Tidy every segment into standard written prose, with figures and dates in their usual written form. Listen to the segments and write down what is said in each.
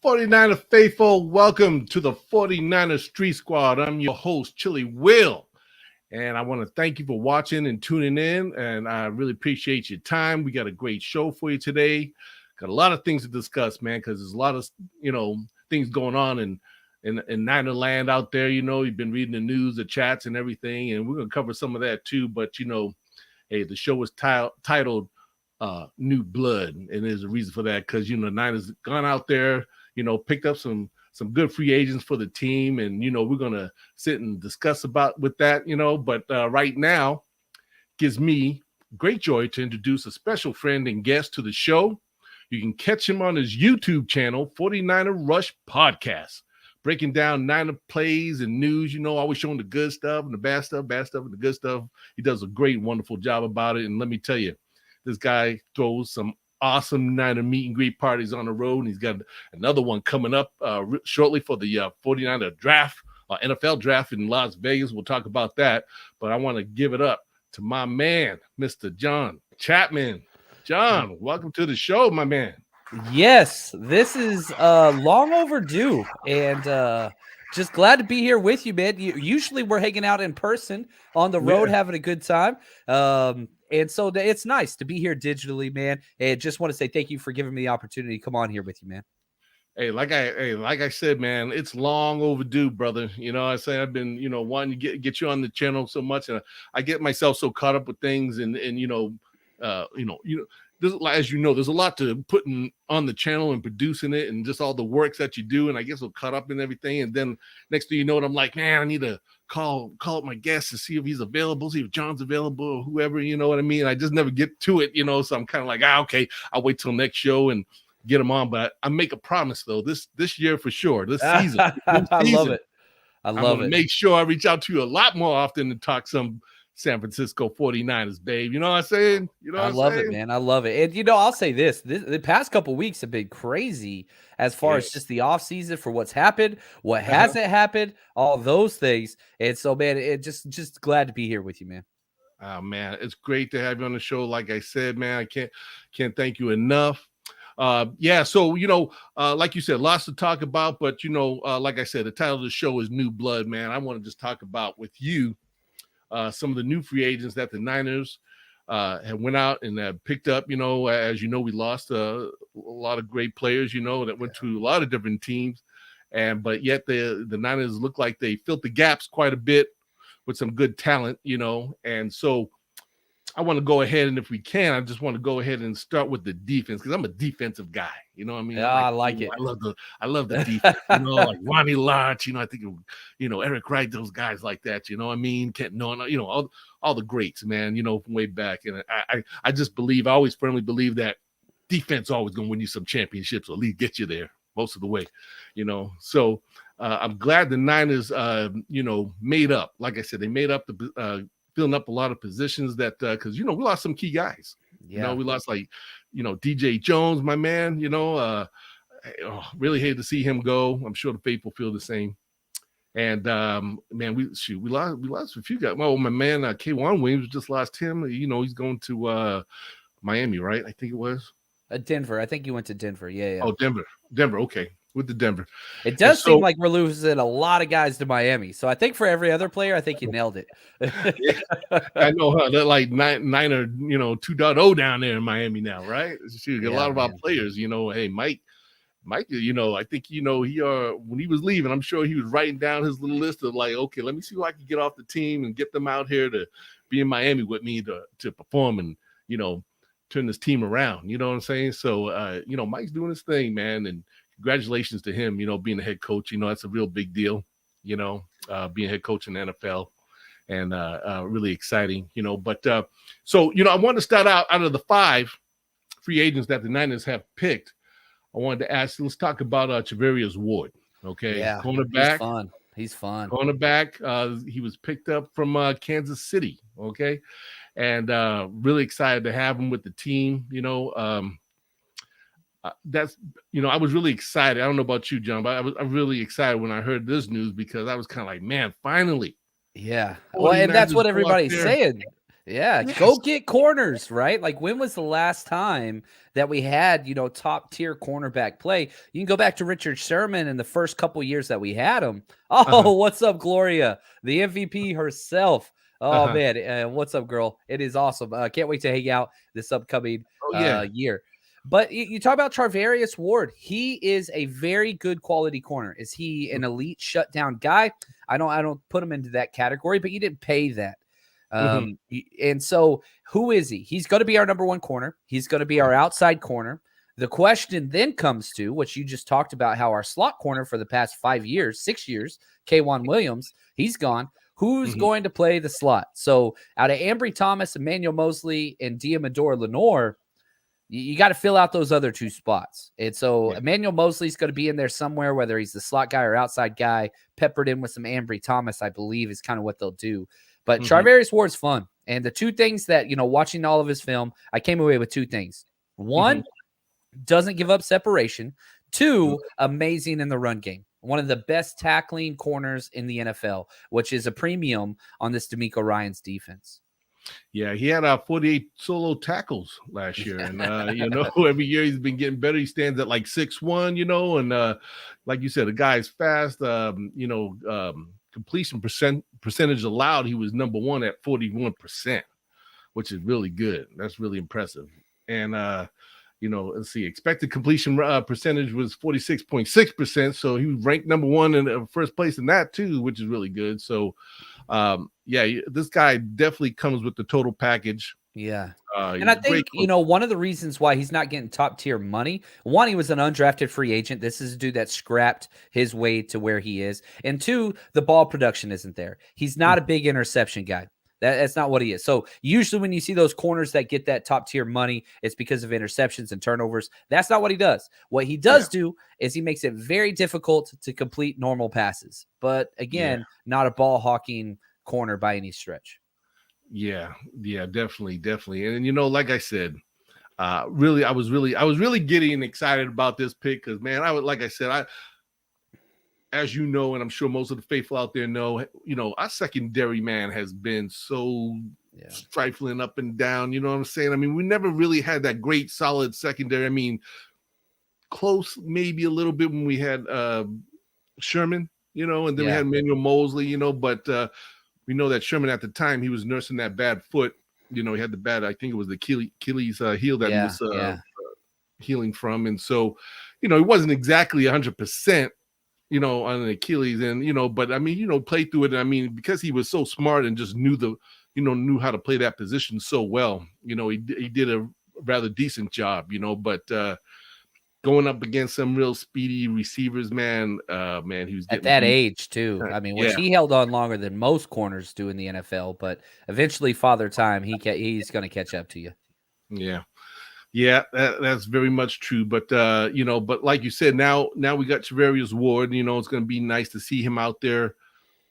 49er faithful, welcome to the 49er Street Squad. I'm your host, Chili Will, and I want to thank you for watching and tuning in, and I really appreciate your time. We got a great show for you today. Got a lot of things to discuss, man, because there's a lot of, things going on in Niner land out there. You've been reading the news, the chats, and everything, and we're going to cover some of that too, but, hey, the show was titled New Blood, and there's a reason for that because, Niners gone out there, picked up some good free agents for the team, and we're gonna sit and discuss about with that, but right now gives me great joy to introduce a special friend and guest to the show. You can catch him on his YouTube channel, 49er Rush Podcast, breaking down Niner plays and news, always showing the good stuff and the bad stuff and the good stuff. He does a great, wonderful job about it, and let me tell you, this guy throws some awesome Niner meet and greet parties on the road, and he's got another one coming up shortly for the 49er draft, NFL draft in Las Vegas. We'll talk about that, but I want to give it up to my man, Mr. John Chapman. John, welcome to the show, my man. Yes, this is long overdue, and just glad to be here with you, man. Usually we're hanging out in person on the road, having a good time. And so it's nice to be here digitally, man. And just want to say thank you for giving me the opportunity to come on here with you, man. Hey, like I said, man, it's long overdue, brother. I say I've been, wanting to get you on the channel so much, and I get myself so caught up with things, and as you know, there's a lot to putting on the channel and producing it, and just all the works that you do, and I guess we'll cut up and everything. And then next thing you know, I'm like, man, I need to call up my guest to see if he's available, see if John's available or whoever, you know what I mean? I just never get to it, so I'm kind of like, okay, I'll wait till next show and get him on. But I make a promise though, this year for sure, this season, I love it. I'm gonna make sure I reach out to you a lot more often to talk some San Francisco 49ers, babe. You know what I'm saying? I love it, man. I love it. And, I'll say this, the past couple weeks have been crazy as far as just the offseason for what's happened, what hasn't happened, all those things. And so, man, it just glad to be here with you, man. Oh, man, it's great to have you on the show. Like I said, man, I can't thank you enough. So, like you said, lots to talk about, but, like I said, the title of the show is New Blood, man. I want to just talk about with you some of the new free agents that the Niners have went out and picked up. As you know, we lost a lot of great players, that went to a lot of different teams, but yet the Niners look like they filled the gaps quite a bit with some good talent, and so I want to go ahead, and if we can, I just want to go ahead and start with the defense, because I'm a defensive guy. You know what I mean? Yeah, I like it. I love the defense. Like Ronnie Lott. I think Eric Wright, those guys like that. You know what I mean? All the greats, man. From way back, and I just believe, I always firmly believe that defense always going to win you some championships, or at least get you there most of the way. So I'm glad the Niners, made up. Like I said, they made up the. Filling up a lot of positions that because we lost some key guys. We lost DJ Jones, my man. Really hate to see him go. I'm sure the faithful feel the same. And man, we lost a few guys. Well, my man K1 Williams just lost him. He's going to Miami, right? I think it was Denver. I think he went to Denver. Yeah. Oh, Denver. Okay. With the Denver. It does seem like we're losing a lot of guys to Miami. So I think for every other player, I think you nailed it. I know, huh? They're like Niner, 2.0 down there in Miami now, right? A lot of our players, hey, Mike, I think, he when he was leaving, I'm sure he was writing down his little list of like, okay, let me see who I can get off the team and get them out here to be in Miami with me to perform and, turn this team around. You know what I'm saying? So, Mike's doing his thing, man. And congratulations to him, being a head coach. That's a real big deal, being a head coach in the NFL, and really exciting, But so, I want to start out of the 5 free agents that the Niners have picked. I wanted to ask, let's talk about Charvarius Ward, okay? Yeah, cornerback. He's fun. Cornerback. He was picked up from Kansas City, okay? And really excited to have him with the team, that's I was really excited. I don't know about you, John, but I was really excited when I heard this news, because I was kind of like, man, finally. Yeah. Well, and that's what everybody's saying. Yeah, Yes. go get corners, right? Like, when was the last time that we had, top tier cornerback play? You can go back to Richard Sherman in the first couple years that we had him. Oh, what's up, Gloria, the MVP herself? Oh man, what's up, girl? It is awesome. Can't wait to hang out this upcoming Oh yeah. year. But you talk about Charvarius Ward. He is a very good quality corner. Is he an elite shutdown guy? I don't put him into that category, but you didn't pay that. And so who is he? He's going to be our number one corner. He's going to be our outside corner. The question then comes to, which you just talked about, how our slot corner for the past 6 years, K'Wan Williams, he's gone. Who's going to play the slot? So out of Ambry Thomas, Emmanuel Mosley, and Diamador Lenore, you got to fill out those other two spots. And so Emmanuel Mosley's going to be in there somewhere, whether he's the slot guy or outside guy, peppered in with some Ambry Thomas, I believe, is kind of what they'll do. But Charvarius Ward's fun. And the two things that, watching all of his film, I came away with two things. One, doesn't give up separation. Two, amazing in the run game. One of the best tackling corners in the NFL, which is a premium on this D'Amico Ryans defense. Yeah, he had 48 solo tackles last year. And, every year he's been getting better. He stands at like 6'1", and like you said, the guy's fast, completion percentage allowed, he was number one at 41%, which is really good. That's really impressive. And let's see, expected completion percentage was 46.6%, so he was ranked number one in first place in that too, which is really good. So this guy definitely comes with the total package. Yeah. And I think, one of the reasons why he's not getting top tier money, one, he was an undrafted free agent. This is a dude that scrapped his way to where he is. And two, the ball production isn't there. He's not a big interception guy. That's not what he is. So usually when you see those corners that get that top tier money, it's because of interceptions and turnovers. That's not what he does. What he does do is he makes it very difficult to complete normal passes. But again, not a ball hawking corner by any stretch. Yeah, definitely. And like I said, I was really giddy and excited about this pick because, man, as you know, and I'm sure most of the faithful out there know, our secondary, man, has been so trifling up and down. You know what I'm saying? I mean, we never really had that great solid secondary. I mean, close maybe a little bit when we had Sherman, and then we had Emmanuel Mosley, but we know that Sherman at the time, he was nursing that bad foot. He had the bad, I think it was the Achilles heel that he was healing from. And so, he wasn't exactly 100%, on an Achilles. And, but I mean, played through it. I mean, because he was so smart and just knew how to play that position so well, he did a rather decent job, but going up against some real speedy receivers, man, he was at that age too. I mean, which he held on longer than most corners do in the NFL, but eventually, Father Time, he's going to catch up to you. Yeah, that's very much true. But but like you said, now we got Charvarius Ward. It's going to be nice to see him out there,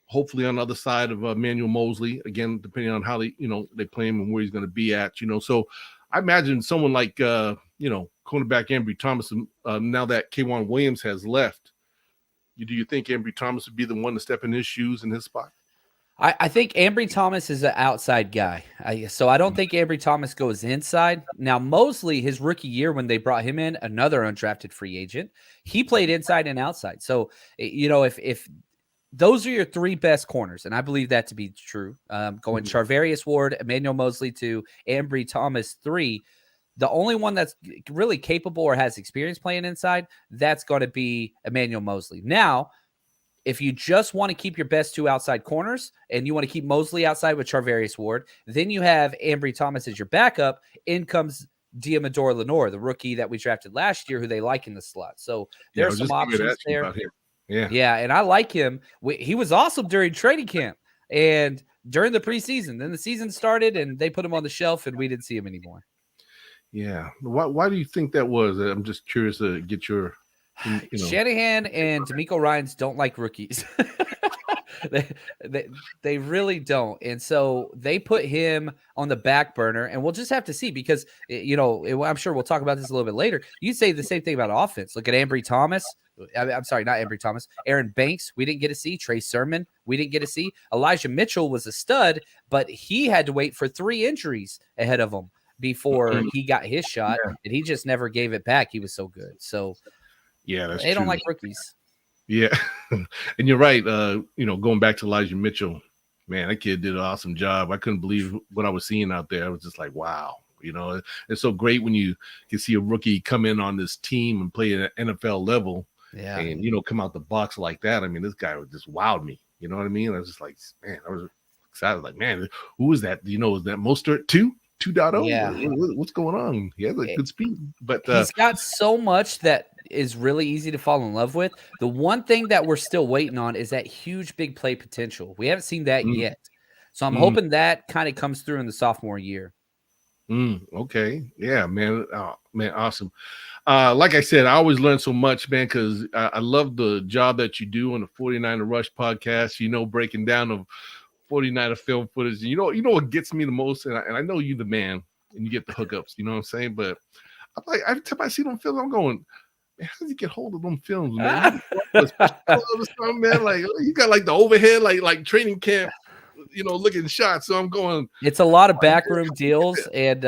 hopefully on the other side of Emmanuel Mosley. Again, depending on how they play him and where he's going to be at. So I imagine someone like cornerback Ambry Thomas, now that K'Wan Williams has left, do you think Ambry Thomas would be the one to step in his shoes in his spot? I think Ambry Thomas is an outside guy. So I don't think Ambry Thomas goes inside. Now, Mosley, his rookie year when they brought him in, another undrafted free agent, he played inside and outside. So, if those are your three best corners, and I believe that to be true, going Charvarius Ward, Emmanuel Mosley 2, Ambry Thomas 3, the only one that's really capable or has experience playing inside, that's going to be Emmanuel Mosley. Now, if you just want to keep your best two outside corners and you want to keep Mosley outside with Charvarius Ward, then you have Ambry Thomas as your backup. In comes Diamador Lenore, the rookie that we drafted last year, who they like in the slot. So there's some options there. Yeah, and I like him. He was awesome during training camp and during the preseason. Then the season started and they put him on the shelf and we didn't see him anymore. Yeah. Why do you think that was? I'm just curious to get your... Shanahan and D'Amico Ryans don't like rookies. they really don't. And so they put him on the back burner, and we'll just have to see because, I'm sure we'll talk about this a little bit later. You say the same thing about offense. Look at Ambry Thomas. I'm sorry, not Embry Thomas. Aaron Banks, we didn't get to see. Trey Sermon, we didn't get to see. Elijah Mitchell was a stud, but he had to wait for 3 injuries ahead of him before he got his shot, and he just never gave it back. He was so good. So, yeah, that's they true. don't like rookies. Yeah, and you're right. Going back to Elijah Mitchell, man, that kid did an awesome job. I couldn't believe what I was seeing out there. I was just like, wow. It's so great when you can see a rookie come in on this team and play at an NFL level, and come out the box like that. I mean, this guy just wowed me. You know what I mean? I was just like, man, I was excited. Like, man, who is that? Is that Mostert 2.0? Yeah. What's going on? He has a good speed, but he's got so much that is really easy to fall in love with. The one thing that we're still waiting on is that huge big play potential. We haven't seen that yet. So I'm hoping that kind of comes through in the sophomore year. Okay. Yeah, man. Oh, man, awesome. Like I said, I always learn so much, man, because I love the job that you do on the 49er Rush podcast, breaking down of 49er film footage. And you know what gets me the most, and I know you the man, and you get the hookups, you know what I'm saying? But I'm like, every time I see them films, I'm going, man, how does he get hold of them films, man? Man, like you got like the overhead, like training camp, looking shots. So I'm going. It's a lot of backroom deals, and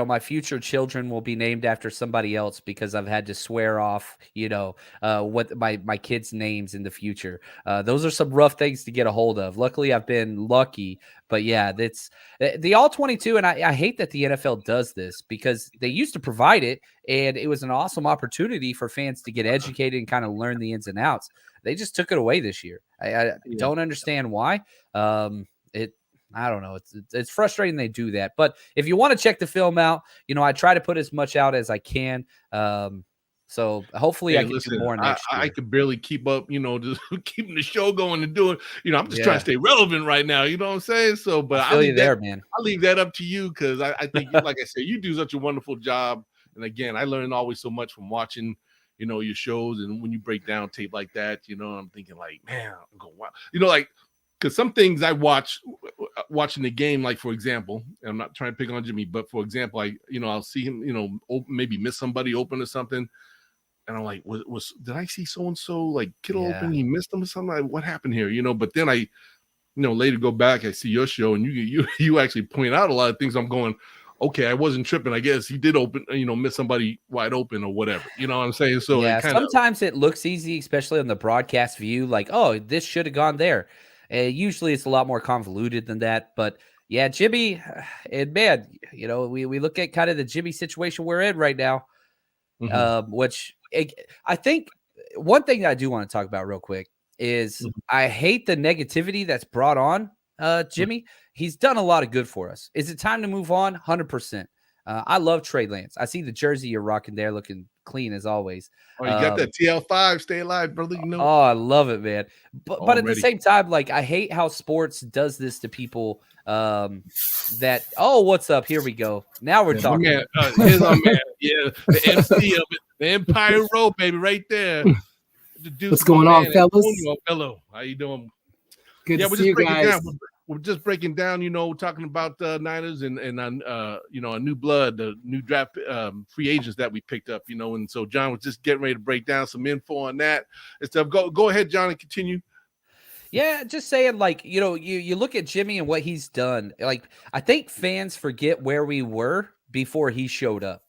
my future children will be named after somebody else because I've had to swear off, what my kids' names in the future. Those are some rough things to get a hold of. Luckily, I've been lucky, but yeah, that's the all 22, and I hate that the NFL does this because they used to provide it, and it was an awesome opportunity for fans to get educated and kind of learn the ins and outs. They just took it away this year. I don't understand why. I don't know. It's frustrating they do that. But if you want to check the film out, I try to put as much out as I can. So hopefully I can do more next year. I could barely keep up, just keeping the show going and doing, I'm just trying to stay relevant right now. You know what I'm saying? So, but I'll leave that, man. I'll leave that up to you because I think, like I said, you do such a wonderful job. And again, I learn always so much from watching, your shows, and when you break down tape like that, I'm thinking like, man, I'm going, wow. Like, because some things I watching the game, like for example, and I'm not trying to pick on Jimmy, but for example, I'll see him, maybe miss somebody open or something, and I'm like, did I see so and so like Kittle open? He missed him or something. Like, what happened here? But then I, later go back, I see your show, and you actually point out a lot of things. I'm going, okay, I wasn't tripping. I guess he did open, miss somebody wide open or whatever. You know what I'm saying? So yeah, sometimes it looks easy, especially on the broadcast view, like, oh, this should have gone there. Usually it's a lot more convoluted than that. But yeah, Jimmy, and man, we look at kind of the Jimmy situation we're in right now, which I think one thing that I do want to talk about real quick is I hate the negativity that's brought on Jimmy. He's done a lot of good for us. Is it time to move on? 100%. I love Trey Lance. I see the jersey you're rocking there looking clean as always. Oh, you got that TL5, stay alive, brother. Oh, I love it, man. But at the same time, like, I hate how sports does this to people that, what's up? Here we go. Now we're talking. Man, here's our man. Yeah, the MC of it. The Empire Road, baby, right there. What's going on, fellas? Hello. How you doing? Good to see you guys. We're just breaking down, talking about Niners and a new blood, the new draft free agents that we picked up, and so John was just getting ready to break down some info on that and stuff. Go ahead, John, and continue. Yeah, just saying, like, you look at Jimmy and what he's done. Like, I think fans forget where we were before he showed up.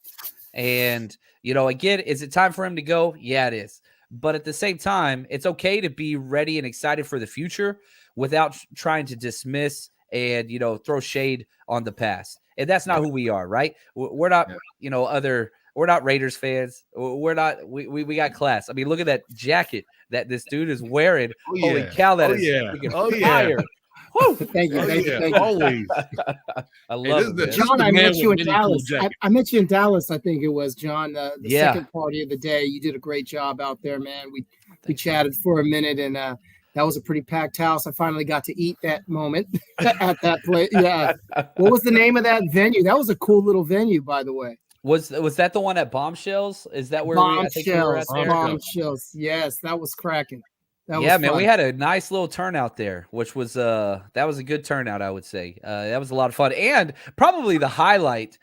And, again, is it time for him to go? Yeah, it is. But at the same time, it's okay to be ready and excited for the future without trying to dismiss and, throw shade on the past. And that's not who we are, right? We're not, we're not Raiders fans. We're not, we got class. I mean, look at that jacket that this dude is wearing. Oh, yeah. Holy cow, that is fire. Woo. Thank you. Thank you. Always. I love it. John, I met you in Dallas. I met you in Dallas, I think it was, John, the second party of the day. You did a great job out there, man. We chatted for a minute, and that was a pretty packed house. I finally got to eat that moment at that place. Yeah. What was the name of that venue? That was a cool little venue, by the way. Was that the one at Bombshells? Is that where Bombshells. Yes, that was cracking. Man, we had a nice little turnout there, which was that was a good turnout, I would say. That was a lot of fun, and probably the highlight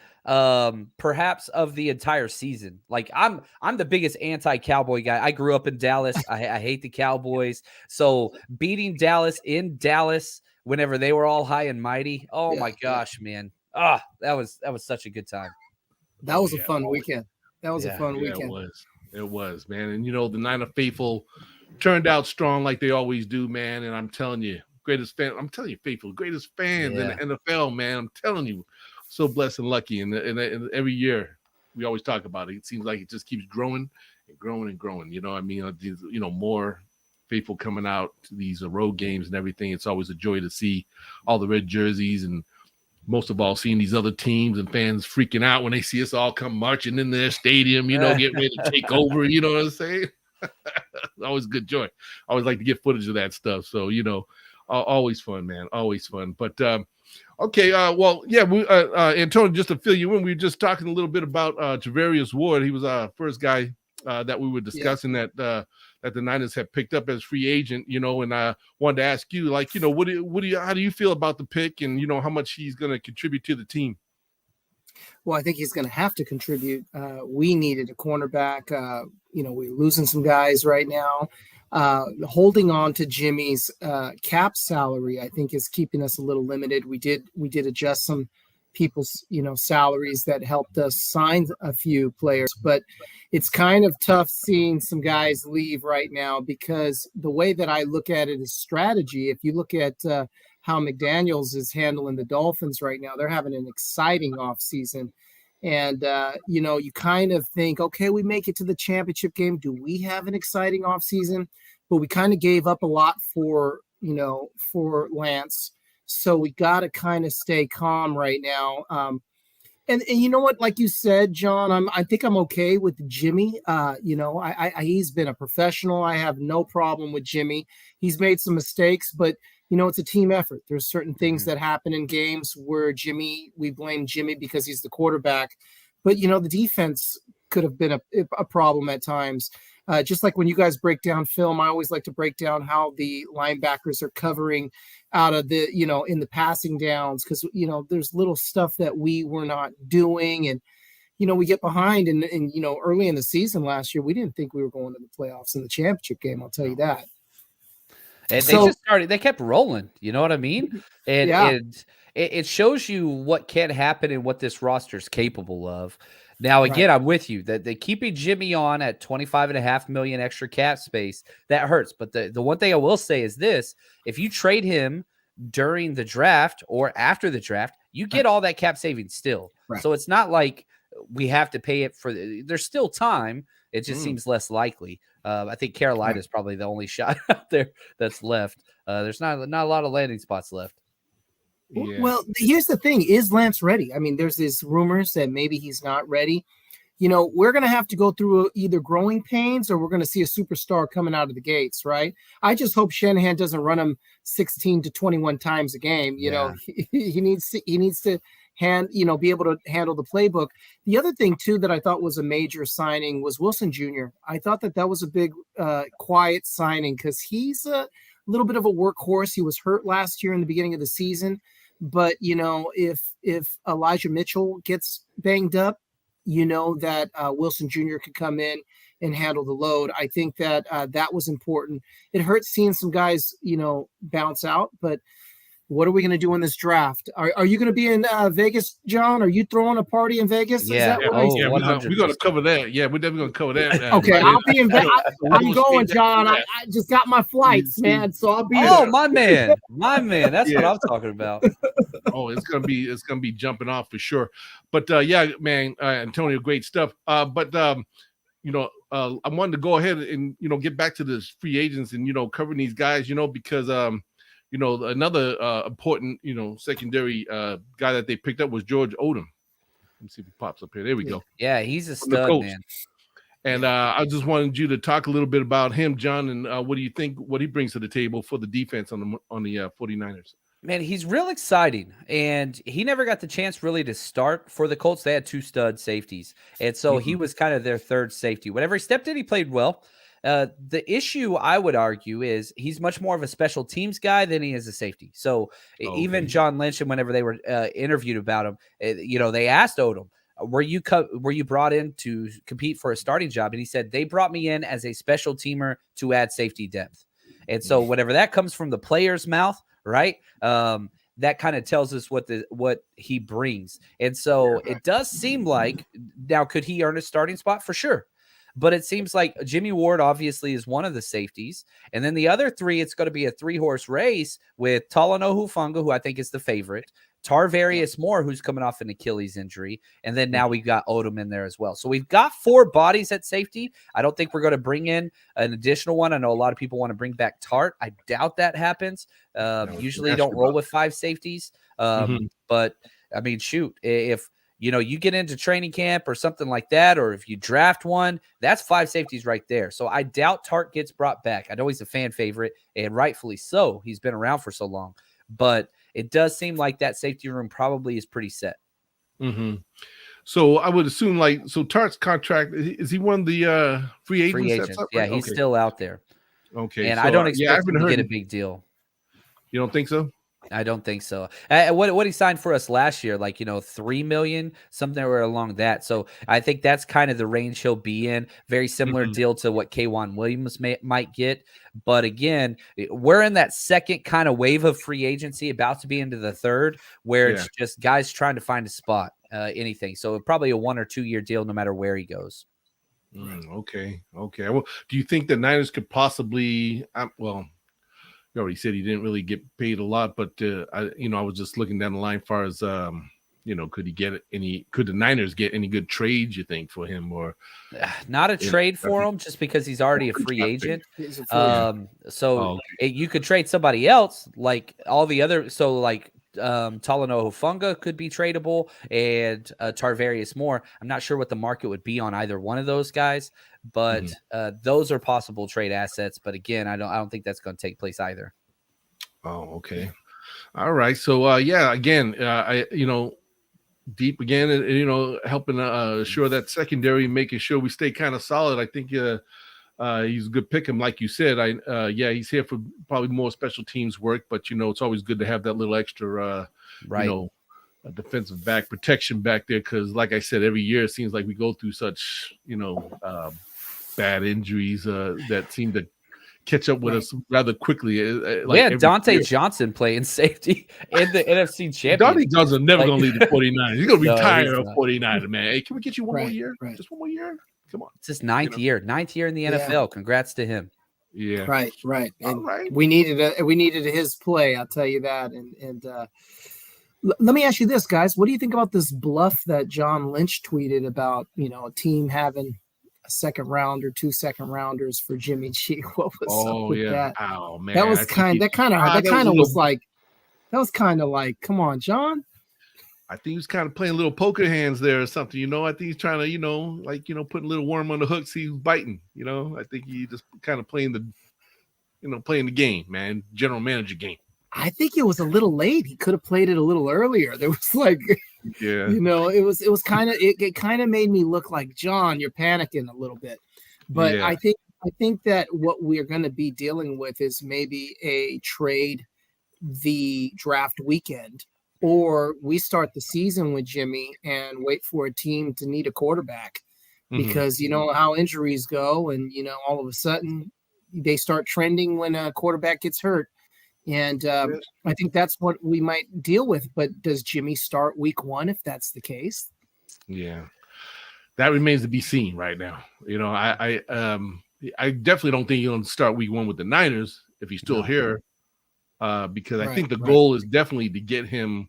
perhaps of the entire season. Like I'm the biggest anti-Cowboy guy. I grew up in Dallas. I hate the Cowboys. So beating Dallas in Dallas whenever they were all high and mighty. Oh my gosh, man. That was such a good time. That was a fun weekend. That was a fun weekend. It was, man. And the Niner faithful turned out strong like they always do, man. And I'm telling you, faithful, greatest fans in the NFL, man. I'm telling you, so blessed and lucky. And every year we always talk about it. It seems like it just keeps growing and growing and growing. More faithful coming out to these road games and everything. It's always a joy to see all the red jerseys, and most of all, seeing these other teams and fans freaking out when they see us all come marching in their stadium, getting ready to take over. You know what I'm saying? Always good joy. I always like to get footage of that stuff. So, always fun, man. Always fun. But, okay. Antonio, just to fill you in, we were just talking a little bit about Javarius Ward. He was our first guy that we were discussing that the Niners have picked up as free agent, and I wanted to ask you, like, how do you feel about the pick, and, how much he's going to contribute to the team? Well, I think he's going to have to contribute. We needed a cornerback. We're losing some guys right now. Holding on to Jimmy's cap salary, I think, is keeping us a little limited. We did adjust some people's, salaries that helped us sign a few players, but it's kind of tough seeing some guys leave right now, because the way that I look at it is strategy. If you look at how McDaniels is handling the Dolphins right now, they're having an exciting offseason. And, you kind of think, okay, we make it to the championship game. Do we have an exciting offseason? But we kind of gave up a lot for Lance. So we got to kind of stay calm right now. And you know what, like you said, John, I think I'm okay with Jimmy. He's been a professional. I have no problem with Jimmy. He's made some mistakes, but it's a team effort. There's certain things that happen in games where we blame Jimmy because he's the quarterback, but the defense could have been a problem at times. Just like when you guys break down film, I always like to break down how the linebackers are covering out of the, in the passing downs, because, there's little stuff that we were not doing. And, we get behind and early in the season last year, we didn't think we were going to the playoffs in the championship game. I'll tell you that. And they kept rolling. You know what I mean? And it shows you what can happen and what this roster is capable of. Now, again, I'm with you that they keeping Jimmy on at $25.5 million extra cap space. That hurts. But the one thing I will say is this: if you trade him during the draft or after the draft, you get all that cap savings still. Right. So it's not like we have to pay it there's still time. It just seems less likely. I think Carolina is probably the only shot out there that's left. There's not a lot of landing spots left. Yeah. Well, here's the thing. Is Lance ready? I mean, there's these rumors that maybe he's not ready. We're going to have to go through either growing pains or we're going to see a superstar coming out of the gates, right? I just hope Shanahan doesn't run him 16 to 21 times a game. He needs to be able to handle the playbook. The other thing, too, that I thought was a major signing was Wilson Jr. I thought that was a big, quiet signing because he's a little bit of a workhorse. He was hurt last year in the beginning of the season. But, if Elijah Mitchell gets banged up, that Wilson Jr. could come in and handle the load. I think that that was important. It hurts seeing some guys, bounce out, but what are we going to do in this draft? Are you going to be in Vegas, John? Are you throwing a party in Vegas? Yeah, we're going to cover that. Yeah, we're definitely going to cover that. Okay, I'll be in Vegas. I'm going, John. I just got my flights, man. So I'll be. Oh, my man. That's what I'm talking about. It's gonna be jumping off for sure. But man, Antonio, great stuff. I wanted to go ahead and get back to the free agents and covering these guys, because another important secondary guy that they picked up was George Odom. Let me see if he pops up here. There we go. Yeah, he's a stud, man. And I just wanted you to talk a little bit about him, John, and what do you think what he brings to the table for the defense on the 49ers? Man, he's real exciting, and he never got the chance really to start for the Colts. They had two stud safeties, and so he was kind of their third safety. Whenever he stepped in, he played well. The issue, I would argue, is he's much more of a special teams guy than he is a safety. So even John Lynch, and whenever they were interviewed about him, they asked Odom, were you brought in to compete for a starting job? And he said, they brought me in as a special teamer to add safety depth. And so whatever that comes from the player's mouth, right? That kind of tells us what he brings. And so it does seem like, now could he earn a starting spot? For sure. But it seems like Jimmy Ward obviously is one of the safeties. And then the other three, it's going to be a 3-horse race with Talanoa Hufanga, who I think is the favorite, Tarvarius Moore, who's coming off an Achilles injury. And then now we've got Odom in there as well. So we've got 4 bodies at safety. I don't think we're going to bring in an additional one. I know a lot of people want to bring back Tart. I doubt that happens. Usually don't roll with 5 safeties. But I mean, shoot, if you get into training camp or something like that, or if you draft one, that's 5 safeties right there. So I doubt Tart gets brought back. I know he's a fan favorite, and rightfully so. He's been around for so long. But it does seem like that safety room probably is pretty set. So I would assume, Tart's contract, is he one of the free agents? Free agent. Yeah, he's still out there. Okay. And I don't expect him to get a big deal. You don't think so? I don't think so. What he signed for us last year, $3 million, somewhere along that. So I think that's kind of the range he'll be in. Very similar deal to what K'Wan Williams might get. But again, we're in that second kind of wave of free agency, about to be into the third, where it's just guys trying to find a spot, anything. So probably a 1 or 2 year deal, no matter where he goes. Okay. Well, do you think the Niners could possibly? You already said he didn't really get paid a lot, but I was just looking down the line as far as could the Niners get any good trades, you think, for him? Or not a trade for him, just because he's already a free agent. You could trade somebody else, like all the other. So Talanoa Hufanga could be tradable, and Tarvarius Moore. I'm not sure what the market would be on either one of those guys, but those are possible trade assets. But again, I don't think that's going to take place either. Oh, okay. All right. So again, deep again, helping assure that secondary, making sure we stay kind of solid. I think he's a good pick. Him, like you said. He's here for probably more special teams work, but it's always good to have that little extra, a defensive back protection back there, because, like I said, every year it seems like we go through such, bad injuries that seem to catch up with us rather quickly. Dante Johnson playing safety in the NFC Championship. Dante Johnson never going to leave the 49ers. He's going to retire a 49er, man. Hey, can we get you one more year? Right. Just one more year? Come on. It's his ninth year in the NFL. Congrats to him. Yeah. Right. And we needed his play, I'll tell you that. And let me ask you this, guys. What do you think about this bluff that John Lynch tweeted about, a team having a second round or 2 second rounders for Jimmy G? What was up with that? Oh man. That was kind of like, come on, John. I think he was kind of playing little poker hands there or something, I think he's trying to, putting a little worm on the hook, see who's biting, I think he just kind of playing the game, man, general manager game. I think it was a little late. He could have played it a little earlier. There was it kind of made me look like, John, you're panicking a little bit. But I think that what we're going to be dealing with is maybe a trade the draft weekend, or we start the season with Jimmy and wait for a team to need a quarterback, because you know how injuries go, and all of a sudden they start trending when a quarterback gets hurt. And I think that's what we might deal with. But does Jimmy start week 1 if that's the case? Yeah, that remains to be seen right now. I definitely don't think he'll start week 1 with the Niners if he's still here, because I think the goal is definitely to get him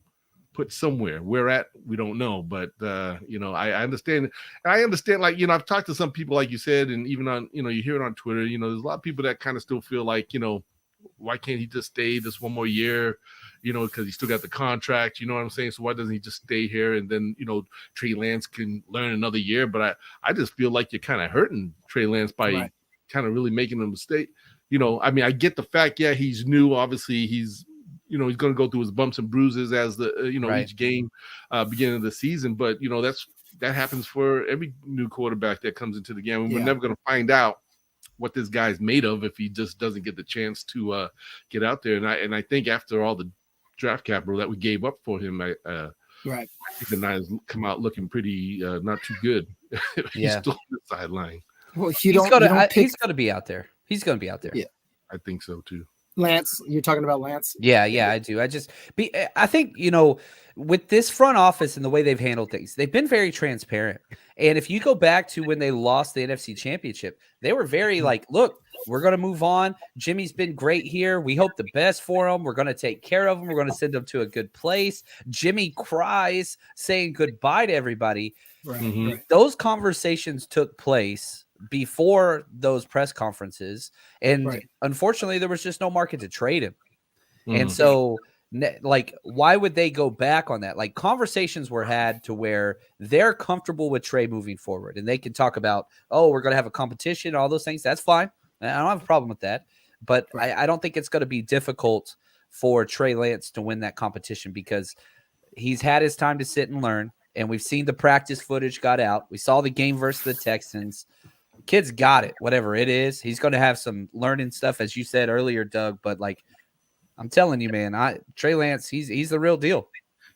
put somewhere. Where at, we don't know, but I understand. I understand, I've talked to some people, like you said, and even on, you hear it on Twitter, there's a lot of people that kind of still feel like, why can't he just stay this one more year? Because he still got the contract, you know what I'm saying? So why doesn't he just stay here, and then, Trey Lance can learn another year? But I just feel like you're kind of hurting Trey Lance by kind of really making a mistake. I get the fact, he's new. Obviously he's going to go through his bumps and bruises as the, each game beginning of the season. But, that happens for every new quarterback that comes into the game. And we're never going to find out what this guy's made of if he just doesn't get the chance to get out there. And I think after all the draft capital that we gave up for him, Right. I think the Niners come out looking pretty not too good. He's still on the sideline. Well, he's gonna be out there. He's gonna be out there. Yeah, I think so too. Lance, you're talking about Lance? Yeah, I do. I think, with this front office and the way they've handled things, they've been very transparent. And if you go back to when they lost the NFC Championship, they were very like, look, we're going to move on. Jimmy's been great here. We hope the best for him. We're going to take care of him. We're going to send him to a good place. Jimmy cries saying goodbye to everybody. Right. Those conversations took place before those press conferences, and unfortunately there was just no market to trade him. And so like, why would they go back on that? Like, conversations were had to where they're comfortable with Trey moving forward, and they can talk about, oh, we're going to have a competition, all those things. That's fine. I don't have a problem with that, but I don't think it's going to be difficult for Trey Lance to win that competition, because he's had his time to sit and learn, and we've seen the practice footage got out. We saw the game versus the Texans. Kid's got it, whatever it is. He's going to have some learning stuff, as you said earlier, Doug. But like, I'm telling you, man, Trey Lance, he's the real deal.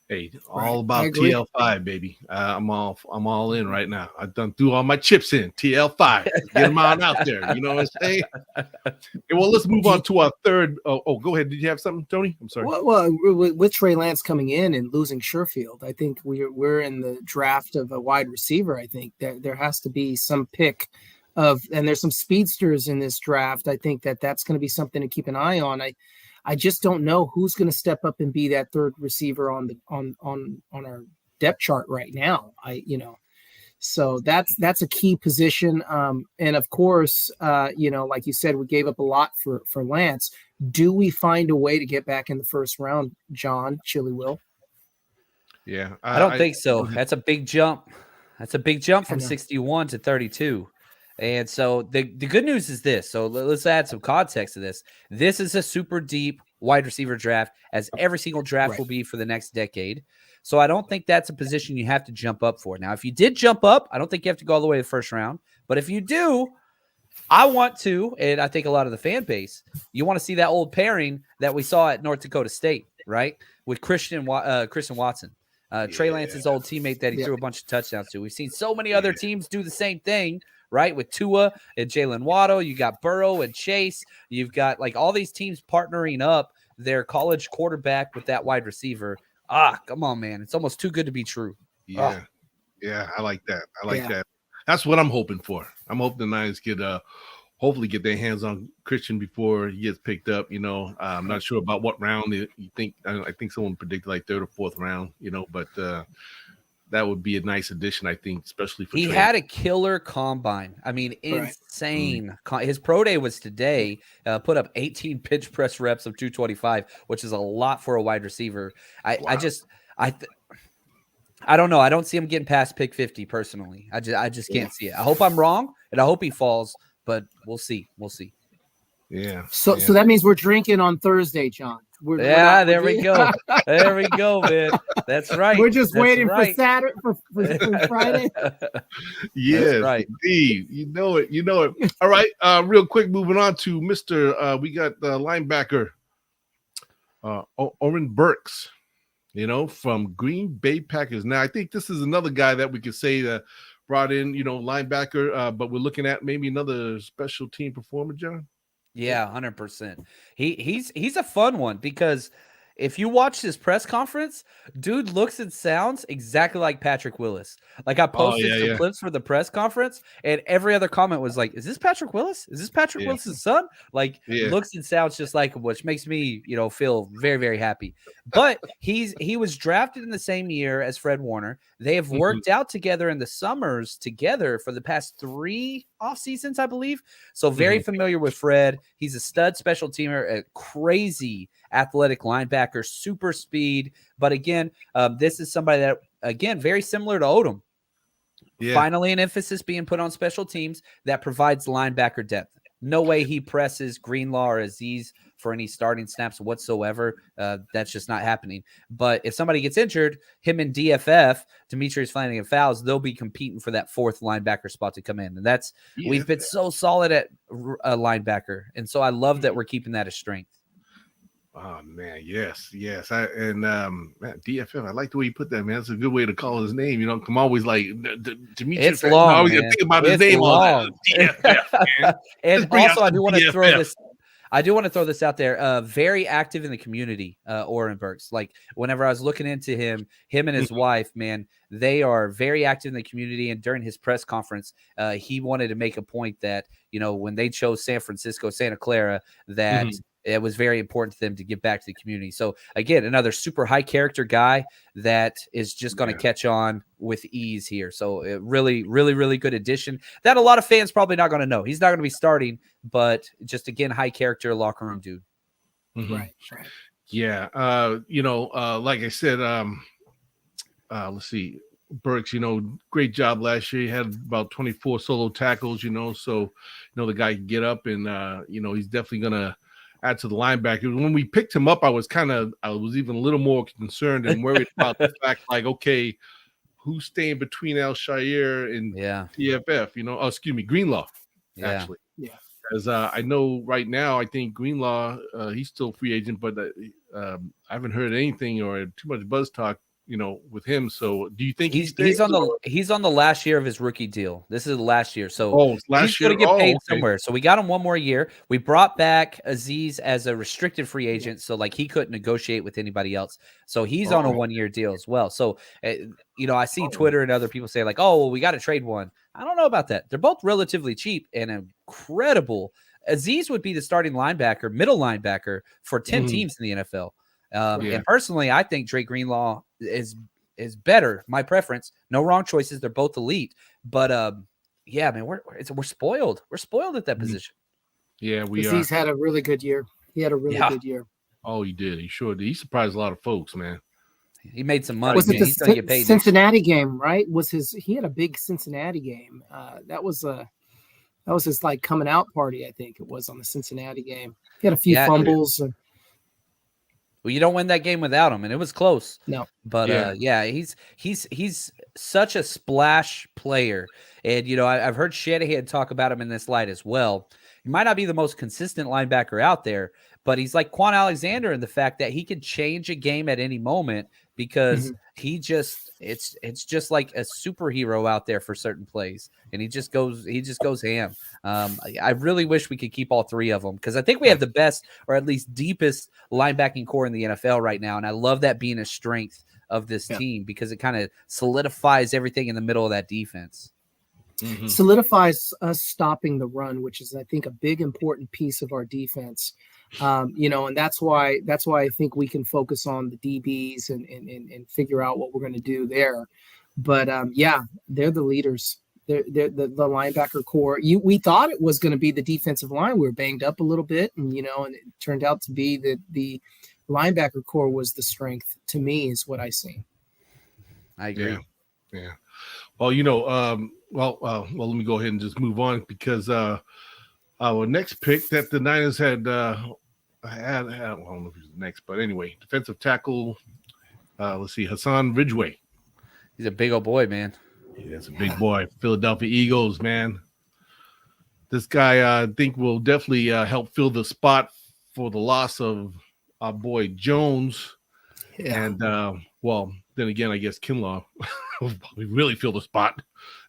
Hey, all about TL5, baby. I'm all in right now. I've done threw all my chips in TL5. Get them out there. You know what I'm saying? Okay, well, let's move on to our third. Oh, go ahead. Did you have something, Tony? I'm sorry. Well, with Trey Lance coming in and losing Sherfield, I think we're in the draft of a wide receiver. I think there has to be some pick and there's some speedsters in this draft. I think that's going to be something to keep an eye on. I just don't know who's going to step up and be that third receiver on our depth chart right now. So that's a key position. And of course, like you said, we gave up a lot for Lance. Do we find a way to get back in the first round, John, Chili Will? Yeah, I don't think so. That's a big jump. That's a big jump from 61 to 32. And so the good news is this. So let's add some context to this. This is a super deep wide receiver draft, as every single draft will be for the next decade. So I don't think that's a position you have to jump up for. Now, if you did jump up, I don't think you have to go all the way to the first round. But if you do, I want to, and I think a lot of the fan base, you want to see that old pairing that we saw at North Dakota State, right? With Christian Watson. Trey Lance's old teammate that he threw a bunch of touchdowns to. We've seen so many other teams do the same thing, right? With Tua and Jalen Waddle, you got Burrow and Chase. You've got like all these teams partnering up their college quarterback with that wide receiver. Come on, man. It's almost too good to be true. Yeah. Yeah, I like that. That. That's what I'm hoping for. I'm hoping the Niners get hopefully get their hands on Christian before he gets picked up. I'm not sure about what round you think. I think someone predicted like third or fourth round, but that would be a nice addition, I think, especially for He Trey. had a killer combine. I mean, insane. His pro day was today. Put up 18 bench press reps of 225, which is a lot for a wide receiver. I don't know. I don't see him getting past pick 50 personally. I just can't see it. I hope I'm wrong, and I hope he falls, but we'll see. Yeah. So that means we're drinking on Thursday, John. There we go. There we go, man. That's right. We're just waiting for Saturday for Friday. Yes, right. Indeed. You know it. All right. Real quick, moving on to Mr. We got the linebacker, Oren Burks. From Green Bay Packers. Now, I think this is another guy that we could say that brought in, linebacker, but we're looking at maybe another special team performer, John. Yeah, 100%. He's a fun one, because if you watch his press conference, dude looks and sounds exactly like Patrick Willis. Like, I posted some clips for the press conference, and every other comment was like, is this Patrick Willis? Is this Patrick Willis's son? Like, looks and sounds just like him, which makes me, feel very, very happy. But he was drafted in the same year as Fred Warner. They have worked out together in the summers together for the past 3 off seasons, I believe. So very familiar with Fred. He's a stud special teamer, a crazy athletic linebacker, super speed. But again, this is somebody that, again, very similar to Odom. Yeah. Finally, an emphasis being put on special teams that provides linebacker depth. No way he presses Greenlaw or Aziz for any starting snaps whatsoever. That's just not happening. But if somebody gets injured, him and DFF, Demetrius Flanagan-Fowles, they'll be competing for that fourth linebacker spot to come in. And we've been so solid at linebacker. And so I love that we're keeping that as strength. Oh man, yes. Man, DFF. I like the way you put that, man. That's a good way to call his name. You know, I'm always like Demetrius. It's long, I always man. think about his It's name all long. that. DFF, man. And also, I do want to throw DFF. this out there. Very active in the community, Orenbergs. Like whenever I was looking into him and his wife, man, they are very active in the community. And during his press conference, he wanted to make a point that, you know, when they chose San Francisco, Santa Clara, that it was very important to them to give back to the community. So again, another super high character guy that is just going to catch on with ease here. So really, really, really good addition that a lot of fans probably not going to know. He's not going to be starting, but just again, high character locker room dude. Right. Yeah. You know, like I said, let's see, Burks, you know, great job last year. He had about 24 solo tackles, you know, so, you know, the guy can get up and, you know, he's definitely going to add to the linebackers. When we picked him up, I was even a little more concerned and worried about the fact, like, okay, who's staying between Al-Shaair and TFF, you know, Greenlaw, actually. Yeah. As I know right now, I think Greenlaw, he's still free agent, but I haven't heard anything or too much buzz talk, you know, with him. So do you think he's on the last year of his rookie deal? This is the last year. So he's going to get paid somewhere. So we got him one more year. We brought back Azeez as a restricted free agent. So like he couldn't negotiate with anybody else. So he's on a 1-year deal as well. So, you know, I see Twitter and other people say like, oh, well, we got to trade one. I don't know about that. They're both relatively cheap and incredible. Azeez would be the starting linebacker, middle linebacker for 10 teams in the NFL. And personally, I think Dre Greenlaw is better. My preference. No wrong choices. They're both elite. But yeah, man, we're spoiled. We're spoiled at that position. Yeah, He's had a really good year. He had a really good year. Oh, he did. He sure did. He surprised a lot of folks, man. He made some money. Was it the Cincinnati game? Right? He had a big Cincinnati game. That was his like coming out party. I think it was on the Cincinnati game. He had a few fumbles. Well, you don't win that game without him, and it was close. No, but he's such a splash player, and you know I've heard Shanahan talk about him in this light as well. He might not be the most consistent linebacker out there, but he's like Quan Alexander in the fact that he can change a game at any moment because it's just like a superhero out there for certain plays, and he just goes ham. I really wish we could keep all three of them because I think we have the best or at least deepest linebacking core in the NFL right now, and I love that being a strength of this team because it kind of solidifies everything in the middle of that defense. Solidifies us stopping the run, which is I think a big important piece of our defense. You know, and that's why I think we can focus on the DBs and figure out what we're going to do there. But they're the leaders. They're the linebacker core. We thought it was going to be the defensive line. We were banged up a little bit, and you know, and it turned out to be that the linebacker core was the strength. To me, is what I see. I agree. Yeah. Well, you know, let me go ahead and just move on because our next pick that the Niners had, I don't know if he's the next, but anyway, defensive tackle. Let's see, Hassan Ridgeway. He's a big old boy, man. Yeah, that's a big boy. Philadelphia Eagles, man. This guy, I think, will definitely help fill the spot for the loss of our boy Jones. Yeah. And, then again, I guess Kinlaw will probably really fill the spot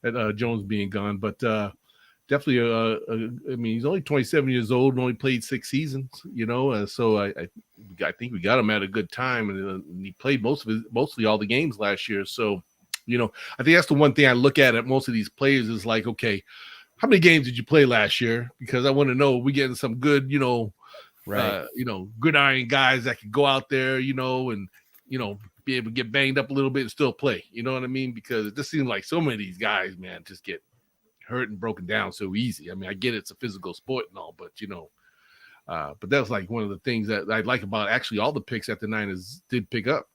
at Jones being gone. But definitely, I mean, he's only 27 years old and only played 6 seasons, you know. So I think we got him at a good time. And he played mostly all the games last year. So, you know, I think that's the one thing I look at most of these players is like, okay, how many games did you play last year? Because I want to know we're getting some good, you know, gridiron guys that can go out there, you know, and, you know, be able to get banged up a little bit and still play. You know what I mean? Because it just seems like so many of these guys, man, just get hurt and broken down so easy. I mean, I get it's a physical sport and all, but, you know, but that's like one of the things that I like about actually all the picks that the Niners did pick up.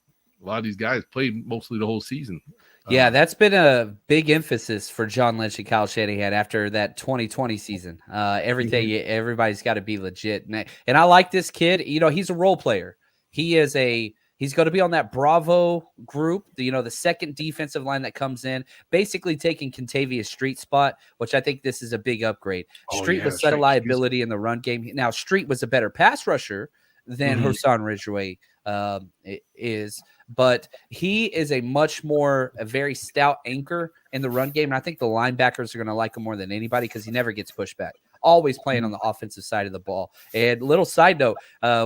A lot of these guys played mostly the whole season. Yeah, that's been a big emphasis for John Lynch and Kyle Shanahan after that 2020 season. Everybody's got to be legit. And I like this kid. You know, he's a role player. He's going to be on that Bravo group, the second defensive line that comes in, basically taking Contavious Street's spot, which I think this is a big upgrade. Street was such a liability in the run game. Now, Street was a better pass rusher than Hassan Ridgeway is, but he is a very stout anchor in the run game. And I think the linebackers are going to like him more than anybody because he never gets pushed back, always playing on the offensive side of the ball. And little side note,